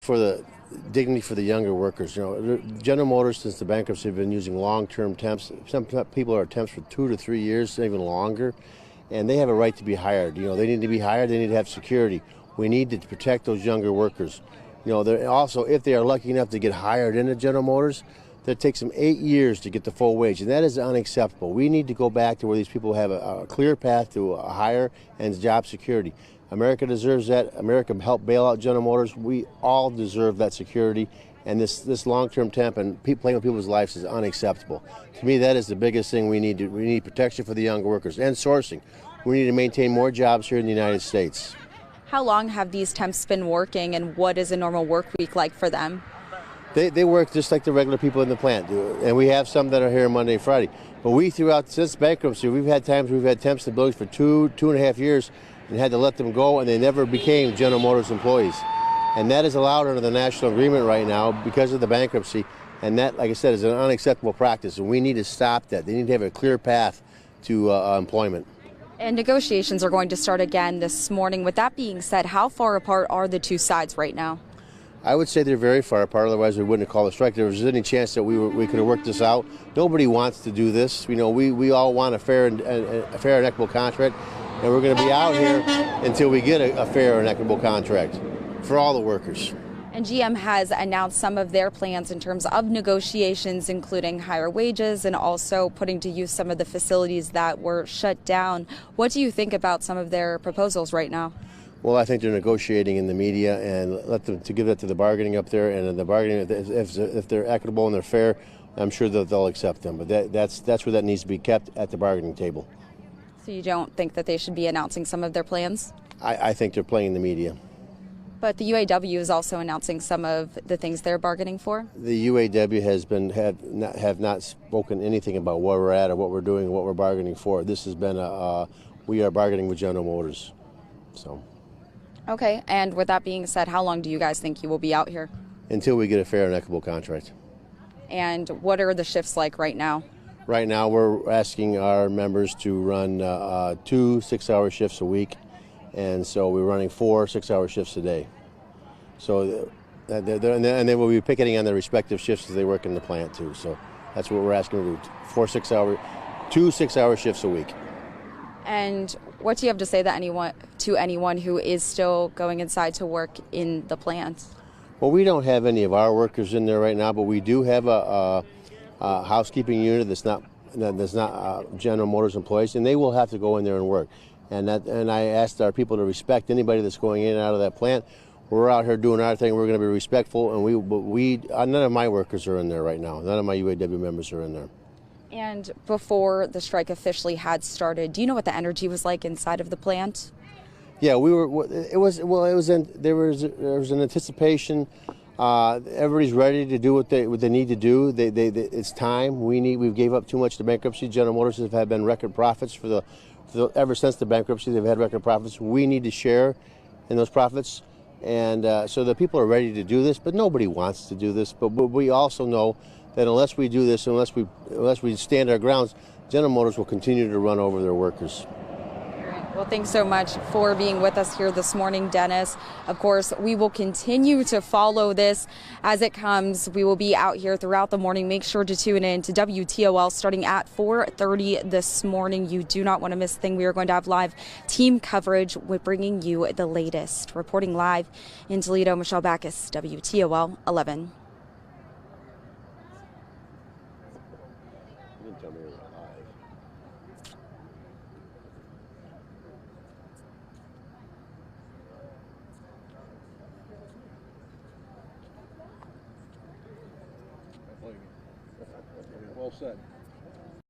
for the dignity for the younger workers. You know, General Motors, since the bankruptcy, have been using long-term temps. Some people are temps for 2 to 3 years, even longer, and they have a right to be hired. You know, they need to be hired. They need to have security. We need to protect those younger workers. You know, they're also, if they are lucky enough to get hired into General Motors, that takes them 8 years to get the full wage, and that is unacceptable. We need to go back to where these people have a clear path to a hire and job security. America deserves that. America helped bail out General Motors. We all deserve that security, and this long-term temp and playing with people's lives is unacceptable. To me, that is the biggest thing we need. We need protection for the younger workers and sourcing. We need to maintain more jobs here in the United States. How long have these temps been working, and what is a normal work week like for them? They work just like the regular people in the plant do, and we have some that are here Monday and Friday. But we, since bankruptcy, we've had times we've had temps in the buildings for 2.5 years and had to let them go, and they never became General Motors employees. And that is allowed under the national agreement right now because of the bankruptcy. And that, like I said, is an unacceptable practice, and we need to stop that. They need to have a clear path to employment. And negotiations are going to start again this morning. With that being said, how far apart are the two sides right now? I would say they're very far apart, otherwise we wouldn't have called a strike. If there was any chance that we could have worked this out. Nobody wants to do this. You know, we all want a fair and equitable contract, and we're going to be out here until we get a fair and equitable contract for all the workers. And GM has announced some of their plans in terms of negotiations, including higher wages and also putting to use some of the facilities that were shut down. What do you think about some of their proposals right now? Well, I think they're negotiating in the media, and let them to give that to the bargaining up there. And the bargaining, if they're equitable and they're fair, I'm sure that they'll accept them. But that's where that needs to be kept, at the bargaining table. So you don't think that they should be announcing some of their plans? I think they're playing the media. But the UAW is also announcing some of the things they're bargaining for? The UAW have not spoken anything about where we're at or what we're doing or what we're bargaining for. This has been we are bargaining with General Motors. So. Okay, and with that being said, how long do you guys think you will be out here? Until we get a fair and equitable contract. And what are the shifts like right now? Right now, we're asking our members to run 2 6-hour shifts a week, and so we're running 4 6-hour shifts a day. So, and they will be picketing on their respective shifts as they work in the plant too. So that's what we're asking to do: 2 6-hour shifts a week. And what do you have to say to anyone who is still going inside to work in the plant? Well, we don't have any of our workers in there right now, but we do have a housekeeping unit that's not General Motors employees, and they will have to go in there and work. And I asked our people to respect anybody that's going in and out of that plant. We're out here doing our thing. We're going to be respectful, and none of my workers are in there right now. None of my UAW members are in there. And before the strike officially had started, do you know what the energy was like inside of the plant? Yeah, there was an anticipation. Everybody's ready to do what they need to do. It's time. We gave up too much to bankruptcy. General Motors have been record profits ever since the bankruptcy. They've had record profits. We need to share in those profits, and so the people are ready to do this. But nobody wants to do this. But we also know that unless we do this, unless we stand our grounds, General Motors will continue to run over their workers. Well, thanks so much for being with us here this morning, Dennis. Of course, we will continue to follow this as it comes. We will be out here throughout the morning. Make sure to tune in to WTOL starting at 4:30 this morning. You do not want to miss a thing. We are going to have live team coverage with bringing you the latest. Reporting live in Toledo, Michelle Backus, WTOL 11. Well said.